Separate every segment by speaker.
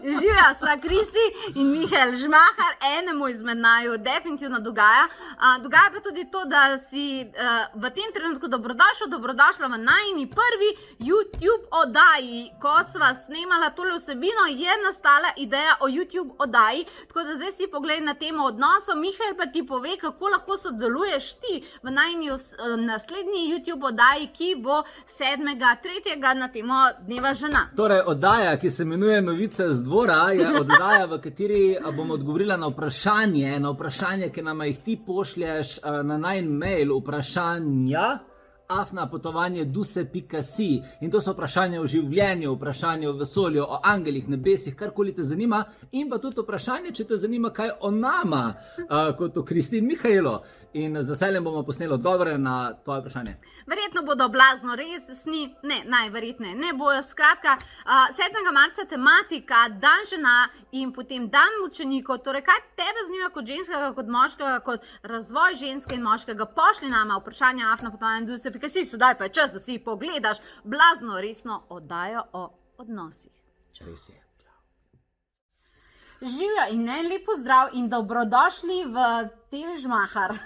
Speaker 1: Živijo, sva Kristi in Mihael Žmahar, enemu izmed naju definitivno dogaja. Dogaja pa tudi to, da si v tem trenutku dobrodošla v najini prvi YouTube oddaji. Ko sva snemala tole vsebino, je nastala ideja o YouTube oddaji, tako da zdaj si pogledaj na temo odnosov. Mihael pa ti pove, kako lahko sodeluješ ti v najini naslednji YouTube oddaji, ki bo 7.3. na temo Dneva žena.
Speaker 2: Torej, oddaja, ki se imenuje Novice z dvora, je oddaja, v kateri bom odgovorila na vprašanje, ki nam jih ti pošlješ na najin mail, vprašanja @potovanje.duse.si. In to so vprašanja o življenju, vprašanja o vesolju, o angelih, nebesih, karkoli te zanima. In pa tudi vprašanje, če te zanima kaj o nama, kot o Kristi in Mihaelu. In z veseljem bomo posneli odgovore na tvoje vprašanje.
Speaker 1: Verjetno bodo blazno resni, ne, najverjetneje ne bojo. Skratka, 7. marca tematika Dan žena in potem Dan mučenikov. Torej, kaj tebe zanima kot ženskega, kot moškega, kot razvoj ženske in moškega? Pošli nama vprašanja @potovanje.duse.si. Sedaj pa je čas, da si pogledaš blazno resno oddajo o odnosih.
Speaker 2: Res je.
Speaker 1: Živijo in ne, lepo zdrav in dobrodošli v TV Žmahar.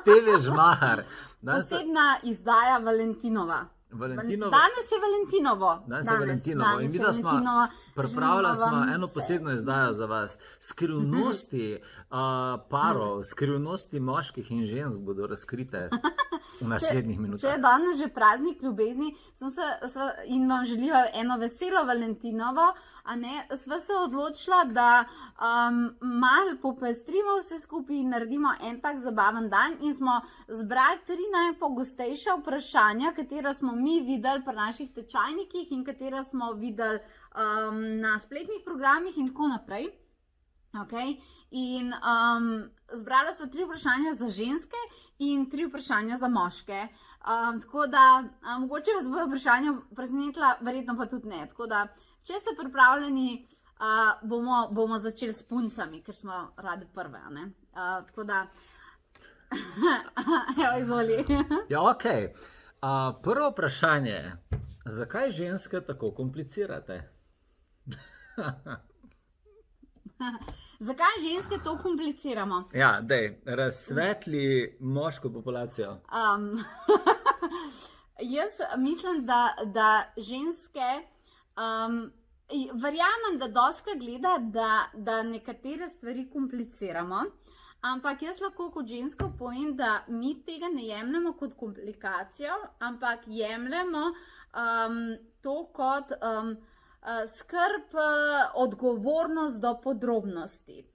Speaker 2: TV Žmahar.
Speaker 1: Posebna izdaja Valentinova. Danes je Valentinovo.
Speaker 2: Danes je Valentinovo. In videla smo, pripravila smo eno posebno izdajo za vas. Skrivnosti parov, skrivnosti moških in žensk bodo razkrite v naslednjih minutah.
Speaker 1: Če je danes že praznik ljubezni in vam želijo eno veselo Valentinovo, sva se odločila, da malo popestrimo vse skupaj in naredimo en tak zabaven dan in smo zbrali 3 najpogostejša vprašanja, katera smo mi videli pri naših tečajnikih in katera smo videli na spletnih programih in tako naprej. Okay. In zbrala sva 3 vprašanja za ženske in 3 vprašanja za moške. Tako da mogoče vas bojo vprašanja presenetila, verjetno pa tudi ne. Tako da, če ste pripravljeni, bomo začeli s puncami, ker smo radi prve. Tako da, evo, izvoli.
Speaker 2: Ja, okej. Prvo vprašanje, zakaj ženske tako komplicirate?
Speaker 1: Zakaj ženske to kompliciramo?
Speaker 2: Ja, dej, razsvetli moško populacijo.
Speaker 1: Jaz mislim, da ženske, verjamem, da dostikrat gleda, da nekatere stvari kompliciramo, ampak jaz lahko kot ženska povem, da mi tega ne jemljemo kot komplikacijo, ampak jemljemo to kot skrb, odgovornost do podrobnosti.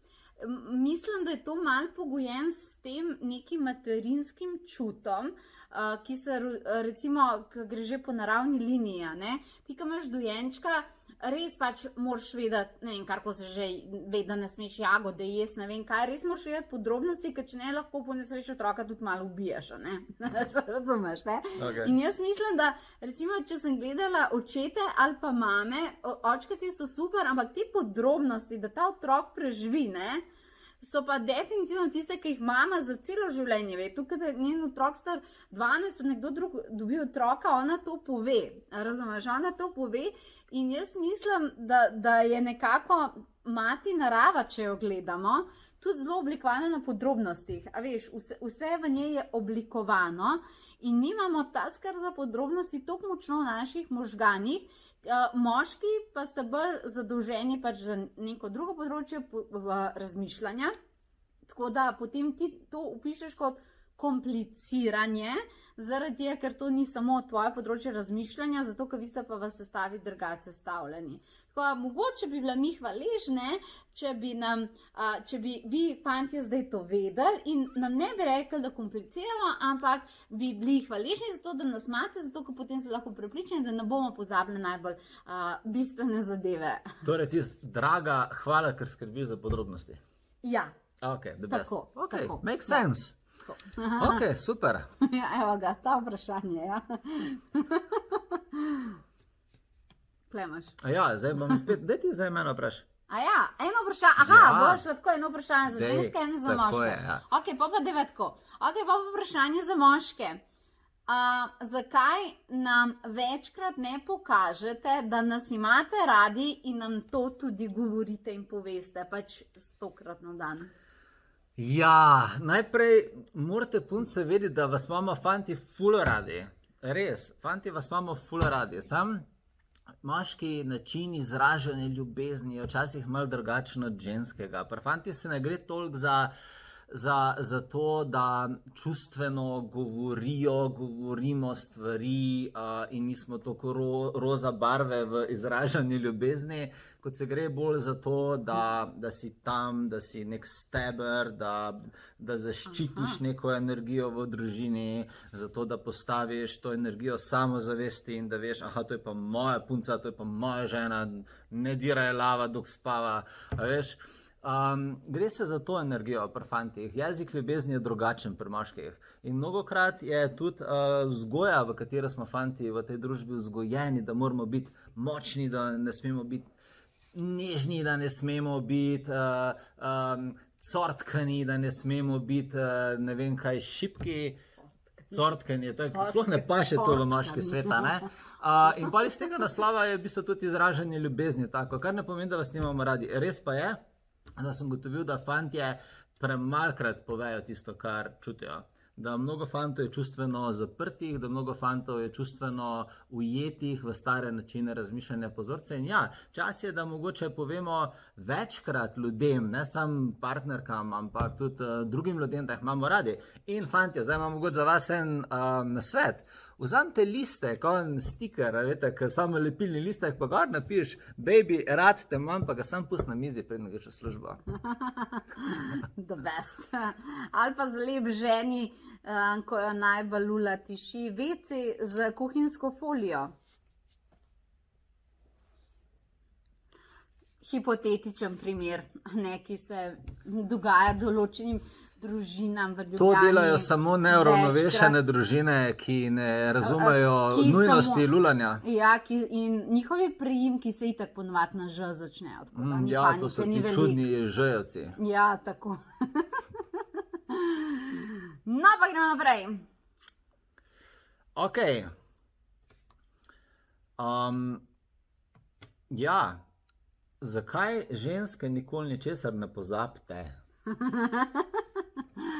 Speaker 1: Mislim, da je to malo pogojen s tem nekim materinskim čutom, ki se recimo, ki gre že po naravni liniji. Ti, ki imaš dojenčka, res pač moraš vedeti, ne vem, kar ko se že ve, da ne smeš jagode jesti, ne vem kaj, res moraš vedeti podrobnosti, ker če ne, lahko po nesreči otroka tudi malo ubiješ, razumeš, ne? Okay. In jaz mislim, da recimo, če sem gledala očete ali pa mame, očkati so super, ampak te podrobnosti, da ta otrok preživi, ne, so pa definitivno tiste, ki jih mama za celo življenje ve. Tukaj, da je njen otrok star 12, pa nekdo drug dobi otroka, ona to pove. Razumeš, ona to pove in jaz mislim, da je nekako mati narava, če jo gledamo, tudi zelo oblikovana na podrobnostih. A veš, vse v njej je oblikovano in nimamo ta skrb za podrobnosti toliko močno v naših možganih. Moški pa sta bolj zadolženi pač za neko drugo področje razmišljanja, tako da potem ti to upišeš kot kompliciranje, zaradi tega, ker to ni samo tvoje področje razmišljanja, zato ker vi ste pa v sestavi drugače sestavljeni. Tako da mogoče bi bila mi hvaležne, če bi vi fantje zdaj to vedeli in nam ne bi rekli, da kompliciramo, ampak bi bili hvaležni za to, da nas imate, zato ker potem se lahko prepričani, da ne bomo pozabili najbolj bistvene zadeve.
Speaker 2: Torej ti, draga, hvala, ker skrbiš za podrobnosti.
Speaker 1: Ja.
Speaker 2: Ok, the best.
Speaker 1: Tako.
Speaker 2: Ok, makes sense. Ok, super.
Speaker 1: Ja, evo ga, ta vprašanje, ja. Klemaš.
Speaker 2: Ja, zdaj bom spet, daj ti zdaj mene vprašaj.
Speaker 1: Eno vprašanje, boš lahko eno vprašanje za ženske, eno za moške.
Speaker 2: Tako je, ja.
Speaker 1: Ok, pa deva tako. Ok, pa vprašanje za moške. Zakaj nam večkrat ne pokažete, da nas imate radi in nam to tudi govorite in poveste, pač 100-krat na dan?
Speaker 2: Ja, najprej morate punce vedeti, da vas imamo fanti ful radi. Res, fanti vas imamo ful radi. Sam moški način izražanja ljubezni je včasih malo drugačen od ženskega. Pri fantih se ne gre toliko za to, da čustveno govorimo stvari in nismo tako roza barve v izražanju ljubezni, kot se gre bolj za to, da si tam, da si nek steber, da zaščitiš neko energijo v družini, zato da postaviš to energijo samozavesti in da veš, aha, to je pa moja punca, to je pa moja žena, ne diraj lava, dok spava, a veš. Gre se za to energijo pri fantih. Jezik ljubezni je drugačen pri moških. In mnogokrat je tudi vzgoja, v katero smo fanti v tej družbi vzgojeni, da moramo biti močni, da ne smemo biti nežni, da ne smemo biti cortkani, da ne smemo biti ne vem kaj šibki. Cortkani, sploh ne paše to v moški sveta, ne? In pa iz tega naslova je v bistvu tudi izražanje ljubezni tako, kar ne pomeni, da vas nimamo radi. Res pa je, da sem gotovil, da fantje premalkrat povejo tisto, kar čutijo. Da mnogo fantov je čustveno zaprtih, da mnogo fantov je čustveno ujetih v stare načine razmišljanja pozorca. In ja, čas je, da mogoče povemo večkrat ljudem, ne samo partnerkam, ampak tudi drugim ljudem, da jih imamo radi. In fantje, zdaj imam mogoče za vas en nasvet. Vzamite liste, kot stiker, veste, ko samo lepilni listek, pa gor napiš, baby, rad te imam, pa ga sam pust na mizi, predno greš v službo.
Speaker 1: The best. Ali pa zlep ženi, ko jo najbolj lula tiši, veci z kuhinjsko folijo. Hipotetičen primer, ki se dogaja določenim družinam v Ljubljani.
Speaker 2: To delajo samo neuravnovešene družine, ki ne razumejo nujnosti lulanja.
Speaker 1: Ja, in njihovi priimki se itak ponovadi na ž začnejo.
Speaker 2: Ja, to so ti čudni žejevci.
Speaker 1: Ja, tako. No, pa gremo naprej.
Speaker 2: Ok. Ja, zakaj ženske nikoli ničesar ne pozabite?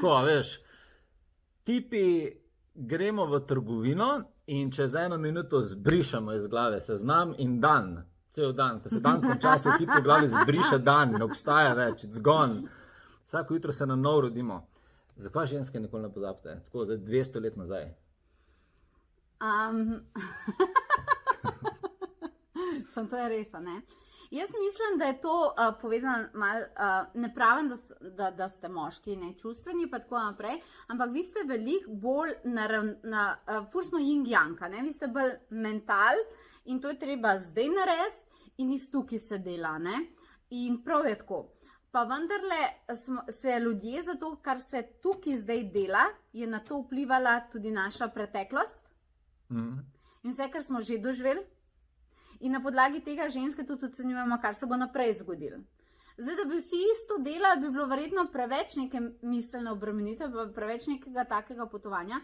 Speaker 2: Tako, veš, tipi gremo v trgovino in čez 1 minuto zbrišemo iz glave seznam in dan, cel dan, ko se dan konča, se v tipu v glavi zbriše dan, ne obstaja več, it's gone. Vsako jutro se na nov rodimo. Zakaj ženske nikoli ne pozabite? Tako za 200 let nazaj.
Speaker 1: Sem to je res, ne? Jaz mislim, da je to povezano malo, ne pravim, da ste moški, ne čustveni, pa tako naprej, ampak vi ste veliko bolj ful smo yin-yang, ne? Vi ste bolj mental in to je treba zdaj narediti in iz tukaj se dela, ne? In prav je tako. Pa vendarle se ljudje za to, kar se tukaj zdaj dela, je na to vplivala tudi naša preteklost in vse, kar smo že doživeli. In na podlagi tega ženske tudi ocenjujemo, kar se bo naprej zgodilo. Zdaj, da bi vsi isto delali, bi bilo verjetno preveč neke miselne obremenitve, pa preveč nekega takega potovanja.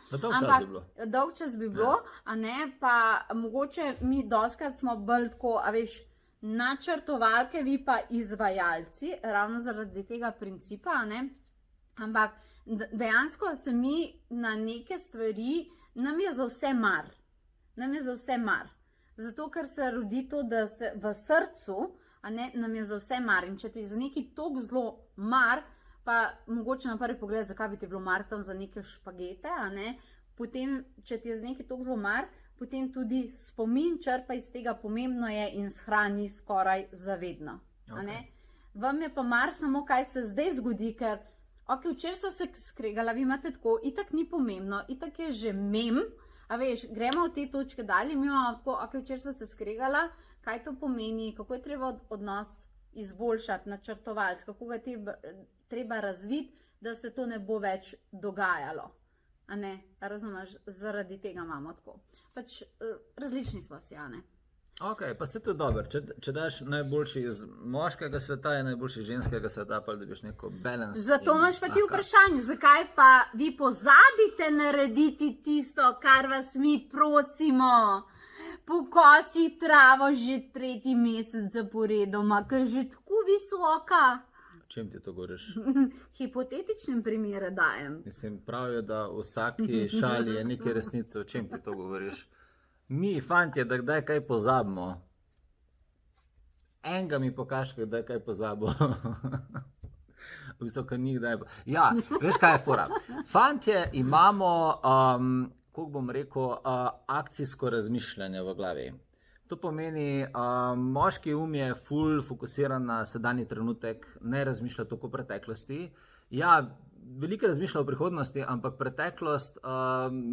Speaker 1: Dolg čas bi bilo, a ne, pa mogoče mi doskrat smo bolj tako, a veš, načrtovalke, vi pa izvajalci, ravno zaradi tega principa, a ne. Ampak dejansko se mi na neke stvari, nam je za vse mar. Nam je za vse mar. Zato, ker se rodi to, da se v srcu, a ne, nam je za vse mar. In če ti je za nekaj toliko zelo mar, pa mogoče na prvi pogled, zakaj bi ti bilo mar tam za neke špagete, a ne, potem, če ti je za nekaj toliko zelo mar, potem tudi spomin črpa iz tega, pomembno je in shrani skoraj zavedno. A ne. Vam je pa mar samo, kaj se zdaj zgodi, ker, ok, včeraj sva se skregala, vi imate tako, itak ni pomembno, itak je že mem. A veš, gremo v te točke dalje, mi imamo tako, ok, včeraj sva se skregala, kaj to pomeni, kako je treba odnos izboljšati, načrtovati, kako ga treba razviti, da se to ne bo več dogajalo. A ne, razumeš, zaradi tega imamo tako. Pač različni smo si, a ne.
Speaker 2: Ok, pa se to dobro. Če daš najboljši iz moškega sveta in najboljši iz ženskega sveta, pa dobiš neko balans.
Speaker 1: Zato imaš pa ti vprašanje, zakaj pa vi pozabite narediti tisto, kar vas mi prosimo. Pokosi travo že 3. mesec zaporedoma, ker je že tako visoka.
Speaker 2: Čem ti to govoriš?
Speaker 1: Hipotetičnem primeru dajem.
Speaker 2: Mislim, pravijo, da v vsaki šali je nekaj resnice. O čem ti to govoriš? Mi, fantje, da kdaj kaj pozabimo. Enega mi pokaž, kdaj kaj pozabo. V bistvu, ker ni kdaj. Ja, veš kaj je fora? Fantje imamo, kako bom rekel, akcijsko razmišljanje v glavi. To pomeni, moški je ful fokusiran na sedanji trenutek, ne razmišlja toliko o preteklosti. Ja, veliko razmišlja o prihodnosti, ampak preteklost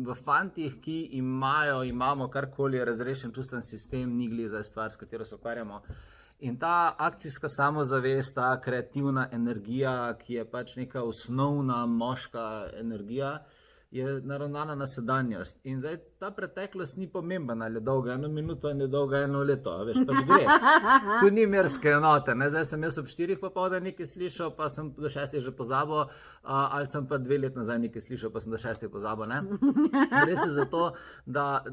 Speaker 2: v fantih, ki imamo karkoli razrešen čustven sistem, ni glih za stvar, s katero se ukvarjamo. In ta akcijska samozavest, ta kreativna energija, ki je pač neka osnovna moška energija, je naravnana na sedanjost. In zdaj ta preteklost ni pomembna, ali je dolga 1 minuto ali je dolga 1 leto, veš, pač gre. Tu ni merske enote, ne? Zdaj sem jaz ob 4 popoldne nekaj slišal, pa sem do 6 že pozabil, ali sem pa 2 let nazaj nekaj slišal, pa sem do 6 pozabil, ne? Gre se za to, da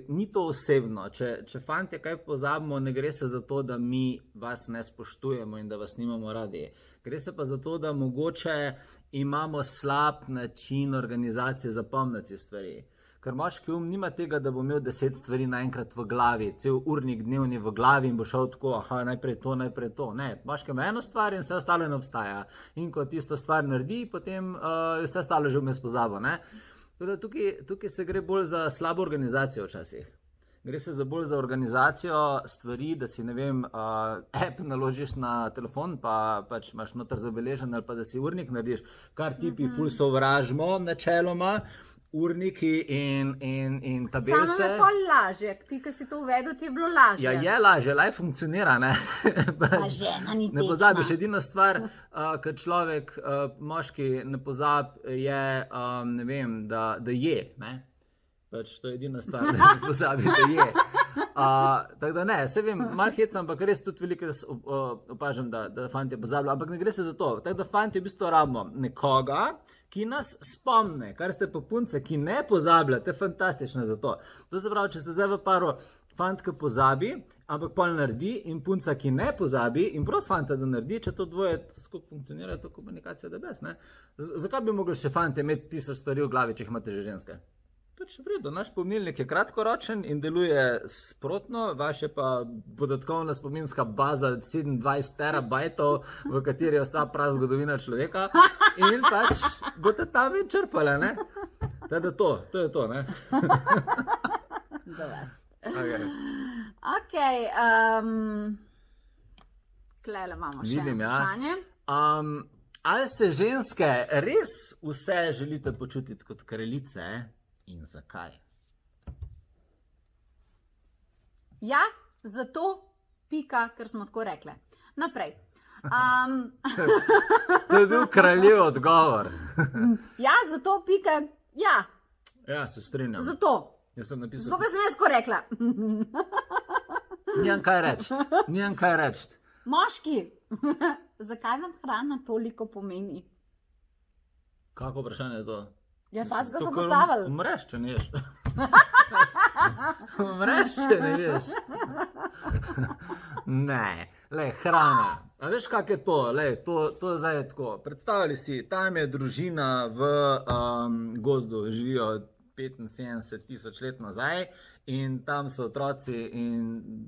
Speaker 2: ni to osebno. Če fantje kaj pozabimo, ne gre se za to, da mi vas ne spoštujemo in da vas nimamo radi. Gre se pa za to, da mogoče imamo slab način organizacije zapomniti stvari. Ker moški nima tega, da bo imel 10 stvari naenkrat v glavi, cel urnik dnevni v glavi in bo šel tako, najprej to. Ne, moški ima eno stvar in vse ostalo ne obstaja. In ko tisto stvar naredi, potem vse ostalo že vmes pozabo, ne. Tukaj se gre bolj za slabo organizacijo včasih. Gre se bolj za organizacijo stvari, da si, ne vem, app naložiš na telefon, pa pač imaš noter zabeležen, ali pa da si urnik narediš, kar tipi ful sovražimo načeloma, urniki in tabelce.
Speaker 1: Samo je pol lažje, ti, ki si to uvedel, ti je bilo lažje.
Speaker 2: Ja, je lažje, laj funkcionira, ne.
Speaker 1: Pa žena ni tečna.
Speaker 2: Ne pozabiš, edina stvar, ker človek, moški ne pozab, je, ne vem, da je, ne. Pač to je edina stvar, da ne pozabi, da je. Tako da ne, se vem, malo hecam, ampak res tudi veliko opažam, da fantje pozabljajo, ampak ne gre se za to. Tako da fantje v bistvu rabimo nekoga, ki nas spomne, kar ste pa punce, ki ne pozabljate, fantastično za to. To se pravi, če ste zdaj v paru fant, ki pozabi, ampak pol naredi, in punca, ki ne pozabi, in pros fanta, da naredi, če to dvoje skupaj funkcionira, to komunikacija da best, ne? Zakaj bi mogli še fantje imeti 1000 stvari v glavi, če jih imate že ženske? Pač v redu, naš pomnilnik je kratkoročen in deluje sprotno, vaš je pa podatkovna spominska baza 27 terabajtov, v kateri je vsa prav zgodovina človeka in pač boste tam in črpali, ne? Teda to je to, ne?
Speaker 1: Ok, klele imamo še
Speaker 2: vidim,
Speaker 1: vprašanje.
Speaker 2: Ali se ženske res vse želite počutiti kot kraljice? In zakaj?
Speaker 1: Ja, zato, ker smo tako rekli. Naprej.
Speaker 2: To je bil kraljev odgovor.
Speaker 1: Ja, zato, ja.
Speaker 2: Ja, se strinjam.
Speaker 1: Zato.
Speaker 2: Jaz sem napisal.
Speaker 1: Zato, ker sem jaz tako rekla.
Speaker 2: Nijem kaj reči.
Speaker 1: Moški, zakaj vam hrana toliko pomeni?
Speaker 2: Kako vprašanje je to?
Speaker 1: Ja, faz ga so postavili.
Speaker 2: Umreš, če ne ješ. Umreš, če ne ješ. Ne, hrana. A veš, kak je to? To je zdaj tako. Predstavljali si, tam je družina v gozdu, živijo 75 tisoč let nazaj in tam so otroci in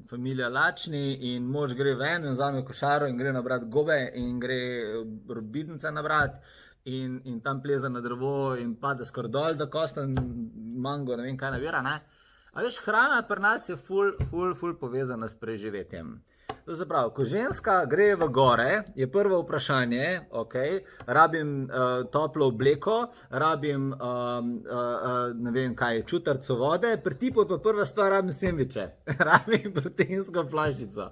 Speaker 2: familija lačni in mož gre ven in vzame košaro in gre nabrat gobe in gre robidnice nabrat. In tam pleza na drevo in pade skor dol, da kosten mango, ne vem kaj navira, ne? A veš, hrana pri nas je ful povezana s preživetjem. To se pravi, ko ženska gre v gore, je prvo vprašanje, rabim toplo obleko, rabim, ne vem kaj, čutarco vode, pri tipu pa prva stvar rabim sendviče, rabim proteinsko flašico.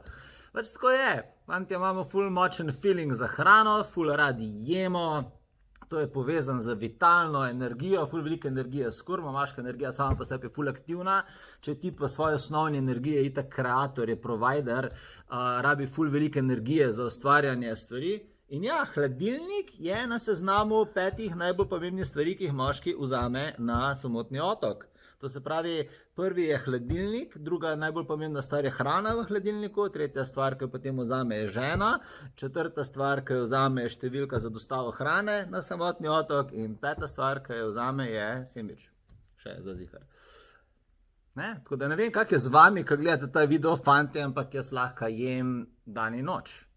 Speaker 2: Pač tako je, fantje imamo ful močen feeling za hrano, ful radi jemo. to je povezano z vitalno energijo, ful velike energije skurma, maška energija sama po sebi je ful aktivna, če ti pa svoje osnovne energije, itak kreator je provider, rabi ful velike energije za ustvarjanje stvari. In ja, hladilnik je na seznamu 5 najbolj pomembnih stvari, ki jih moški vzame na samotni otok. To se pravi, prvi je hladilnik, druga najbolj pomembna stvar je hrana v hladilniku, tretja stvar, ki jo potem vzame, je žena, četrta stvar, ki jo vzame, je številka za dostavo hrane na samotni otok in peta stvar, ki jo vzame, je sendvič. Še za zihar. Tako da ne vem, kak je z vami, ko gledate ta video, fanti, ampak jaz lahko jem dan in noč.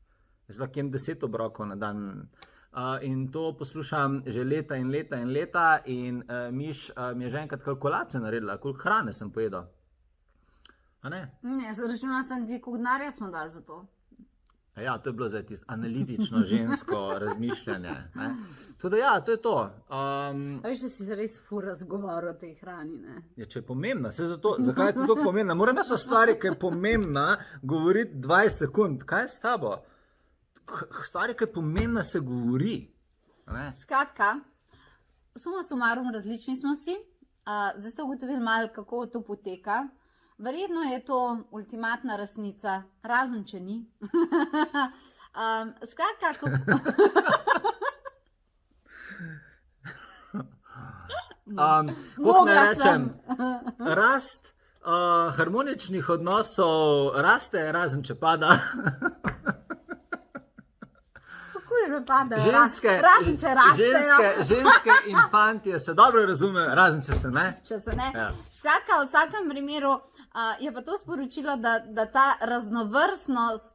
Speaker 2: Jaz lahko jem 10 obrokov na dan. In to poslušam že leta in leta in leta in Miš mi je že enkrat kalkulacijo naredila, koliko hrane sem pojedel. A ne?
Speaker 1: Ne, zaračunala sem ti, koliko denarja smo dali za to.
Speaker 2: Ja, to je bilo zdaj tisto analitično žensko razmišljanje. Ne? Tako da ja, to je to.
Speaker 1: Veš, da si res ful razgovoril o tej hrani, ne?
Speaker 2: Ja, če je pomembna, zakaj je to pomembna? Moram jaz o stvari, ki je pomembna, govoriti 20 sekund. Kaj je s tabo? Stvari, ki je pomembna, se govori. Ne?
Speaker 1: Skratka, suma sumarum različni smo si. Zdaj ste ugotovili malo, kako to poteka. Verjetno je to ultimatna resnica, razen če ni. Skratka,
Speaker 2: kako ne rečem, rast harmoničnih odnosov raste, razen če pada. Ženske in fantje se dobro razumejo, razen če se ne.
Speaker 1: Ja. Skratka, v vsakem primeru je pa to sporočilo, da ta raznovrstnost,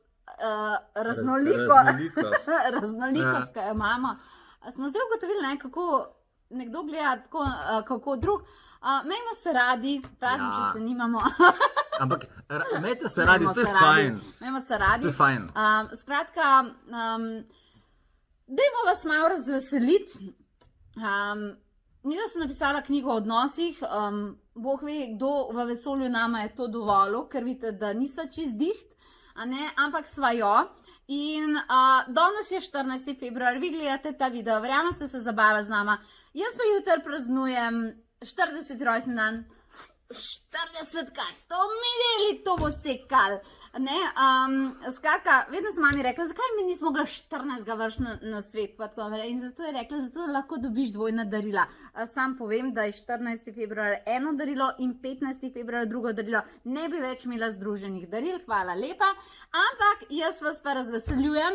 Speaker 1: raznolikost, ki jo imamo, smo zdaj ugotovili, kako nekdo gleda tako, kako drug. Imejmo se radi, razen če se nimamo.
Speaker 2: Ampak imejte se radi, to je fajn.
Speaker 1: Imejmo se radi.
Speaker 2: To je fajn.
Speaker 1: Skratka, dajmo vas malo razveseliti. Jaz sem napisala knjigo o odnosih. Bog ve, kdo v vesolju nama je to dovolil, ker vidite, da nisva čist diht, ampak sva jo. In danes je 14. februar, vi gledate ta video, verjamem, ste se zabavali z nama. Jaz pa jutri praznujem 40. rojstni dan. 40 krat, to milijeli, to bo sekal. Skratka, vedno sem mami rekla, zakaj mi nismo mogla 14 vrš na svet. In zato je rekla, zato lahko dobiš dvojna darila. Sam povem, da je 14. februar eno darilo in 15. februar drugo darilo. Ne bi več imela združenih daril, hvala lepa. Ampak jaz vas pa razveseljujem.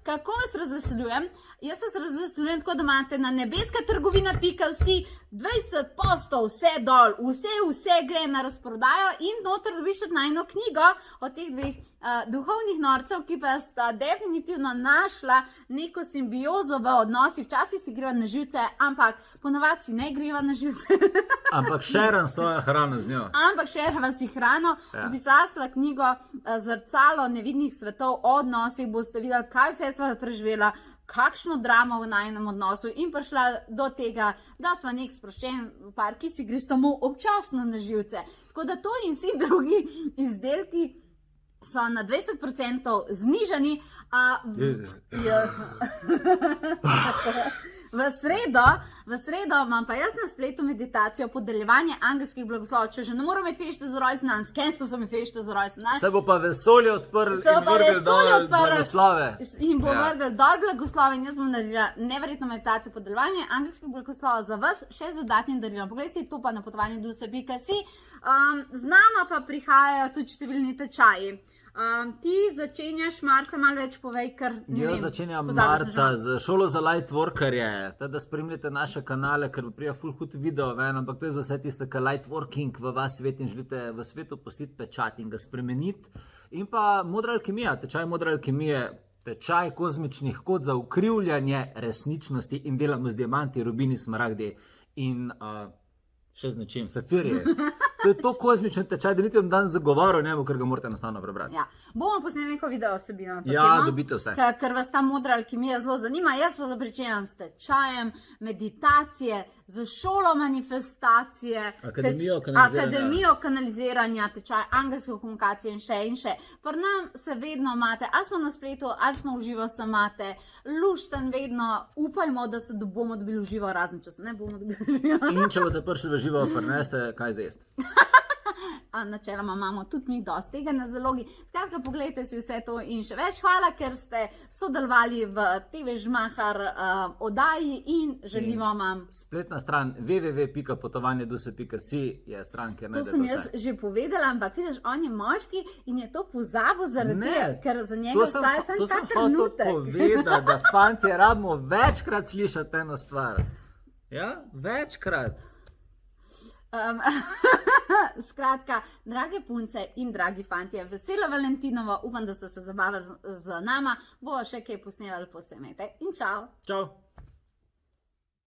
Speaker 1: Kako vas razveseljujem? Jaz vas razveseljujem tako, da imate na nebeskatrgovina.si 20%, vse dol, vse gre na razprodajo in noter dobiš tudi najno knjigo o teh dveh duhovnih norcev, ki pa sta definitivno našla neko simbiozo v odnosih. Včasih si greva na živce, ampak ponovadi si ne greva na živce.
Speaker 2: Ampak šeram svojo hrano z njo.
Speaker 1: Ampak šeram si hrano. Napisala sva knjigo Zrcalo nevidnih svetov o odnosih. Boste videli, kaj vse sva preživela, kakšno dramo v najnem odnosu in prišla do tega, da sva nek sproščen par, ki si gre samo občasno na živce. Tako da to in vsi drugi izdelki so na 20% znižani. V sredo imam pa jaz na spletu meditacijo podeljevanje angelskih blagoslovov. Če že ne moram imeti fešte za rojstni dan, skensko so mi fešte za rojstni dan.
Speaker 2: Se bo pa vesolje odprl in vrgel dol blagoslove.
Speaker 1: In bo vrgel dol blagoslove in jaz bom naredila neverjetno meditacijo podeljevanje angelskih blagoslovov za vas, še z dodatnim darilom. Poglej si to pa na potovanju duse.si. Z nama pa prihajajo tudi številni tečaji. Ti začenjaš marca, malo več povej, ker ne vem.
Speaker 2: Jaz začenjam marca z šolo za lightworkerje, da spremljate naše kanale, ker prija ful hud video ven, ampak to je za vse tiste, ki lightworking v vas svet in želite v svetu pustiti pečat in ga spremeniti. In pa modra alkemija, tečaj modre alkemije, tečaj kozmičnih kod za ukrivljanje resničnosti in delamo z diamanti, rubini, smaragdi in še z nečim, safirje. To je to kozmičen tečaj, da niti vam dan zagovoril, ne bo, ker ga morate enostavno prebrati.
Speaker 1: Ja. Bomo posneli neko video osebino.
Speaker 2: Ja, dobite vse.
Speaker 1: Ker vas ta modra alkemija zelo zanima. Jaz pa začenjam s tečajem meditacije z šolo manifestacije, akademijo kanaliziranja, tečaj angelske komunikacije in še. Pri nam se vedno imate, ali smo na spletu, ali smo v živo, se imate lušten vedno, upajmo, da se bomo dobili v živo, razen če se ne bomo dobili v živo.
Speaker 2: In če boste prišli v živo, prineste kaj za jesti.
Speaker 1: Načeloma imamo tudi mi dosti tega na zalogi. Skratka, pogledajte si vse to in še več. Hvala, ker ste sodelovali v TV Žmahar oddaji in želimo vam.
Speaker 2: Spletna stran www.potovanjeduse.si je stran, kjer najdete vse.
Speaker 1: To sem jaz že povedala, ampak vidiš, on je moški in je to pozabil zaradi tega, ker za njega ostaja samo tak trenutek.
Speaker 2: To sem hotel povedati, da fantje rabimo večkrat slišati eno stvar. Ja, večkrat.
Speaker 1: Skratka, drage punce in dragi fantje, veselo Valentinovo, upam, da ste se zabavali z nama, bo še kaj posnelali, posebej. In čau!
Speaker 2: Čau!